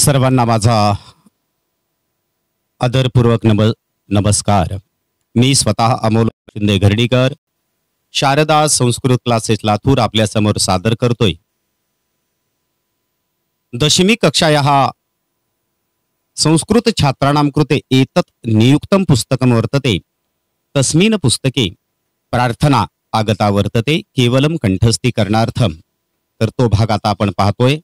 सर्वांना माझा आदरपूर्वक नमस्कार। मी स्वतः अमोल शिंदे घरडीकर शारदा संस्कृत क्लासेस लातूर आपल्या समोर सादर करतोय। दशमी कक्षायाः संस्कृत छात्राणां कृते एतत् नियुक्तं पुस्तकं वर्तते। तस्मिन् पुस्तके प्रार्थना आगता वर्तते केवलं कंठस्थीकरणार्थं। तर तो भाग आता आपण पाहतोय।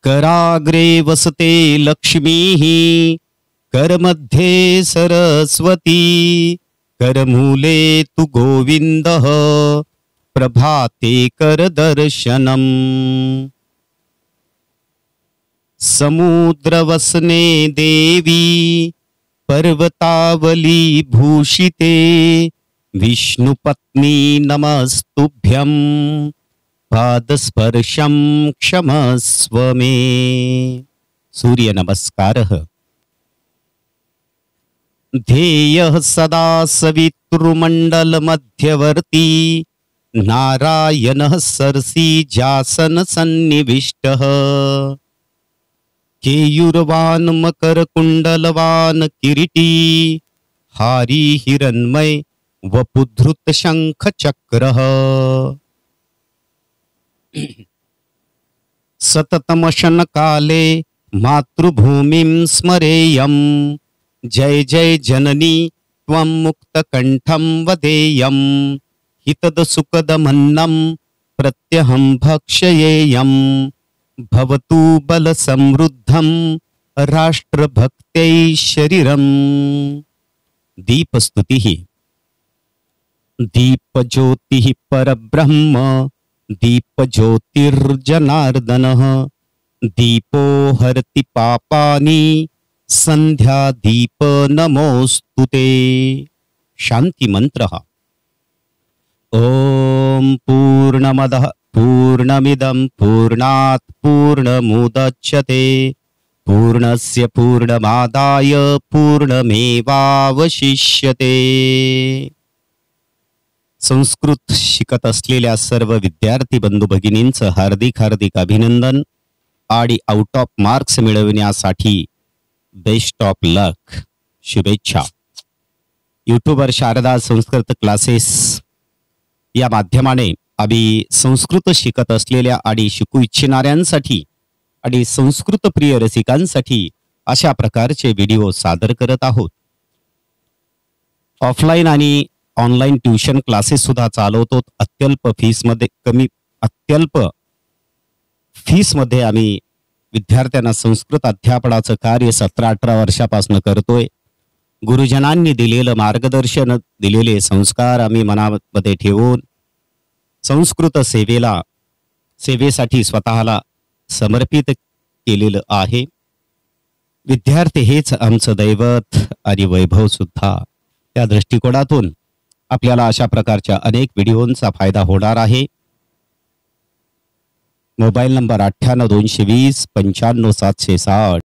कराग्रे वसते लक्ष्मीः करमध्ये सरस्वती करमूले तु गोविन्दः प्रभाते करदर्शनम्। समुद्रवसने देवी पर्वतावली भूषिते विष्णुपत्नी नमस्तुभ्यं पादस्पर्शं क्षमस्व मे। सूर्य नमस्कारः। ध्येयः सदा सवितृमण्डल मध्यवर्ती नारायणः सरसीजासन सन्निविष्टः केयूरवान् मकरकुण्डलवान् किरीटी हारी हिरण्मय वपुधृत शंख चक्रः। सततमशन काले मातृभूमिं स्मरेयं जय जय जननी त्वं मुक्तकण्ठं वदेयं हितद सुखदमन्नं प्रत्यहं भक्षयेयं भवतु बल समृद्धं राष्ट्रभक्त्यै शरीरम्। दीपस्तुतिः। दीपज्योतिः परब्रह्म दीप ज्योतिर्जनार्दनः दीपो हरति पापानि संध्या दीप नमोस्तुते। शांति मंत्रः। ओम पूर्णमदः पूर्णमिदं पूर्णात् पूर्णमुदच्यते पूर्णस्य पूर्णमादाय पूर्णमेवावशिष्यते। संस्कृत शिकत असलेल्या सर्व विद्यार्थी बंधू भगिनींचं हार्दिक अभिनंदन आणि आउट ऑफ मार्क्स मिळविण्यासाठी बेस्ट ऑफ लक शुभेच्छा। यूट्यूबर शारदा संस्कृत क्लासेस या माध्यमाने आम्ही संस्कृत शिकत असलेल्या आणि शिकू इच्छिणाऱ्यांसाठी आणि संस्कृत प्रिय रसिकांसाठी अशा प्रकारचे व्हिडिओ सादर करत आहोत। ऑफलाइन आणि ऑनलाइन ट्यूशन क्लासेस सुद्धा चालवतो। अत्यल्प फीस मध्ये आम्ही विद्यार्थ्यांना संस्कृत अध्यापनाचं कार्य 17-18 वर्षापासून करतोय। गुरुजनांनी दिलेलं मार्गदर्शन दिलेले संस्कार आम्ही मनामध्ये ठेवून संस्कृत सेवेसाठी स्वतःला समर्पित केलेलं आहे। विद्यार्थी हेच आमचं दैवत आणि वैभव सुद्धा। त्या दृष्टिकोनातून आपल्याला अशा प्रकारच्या अनेक व्हिडिओंचा फायदा होणार आहे। Mobile number 98 220 95 760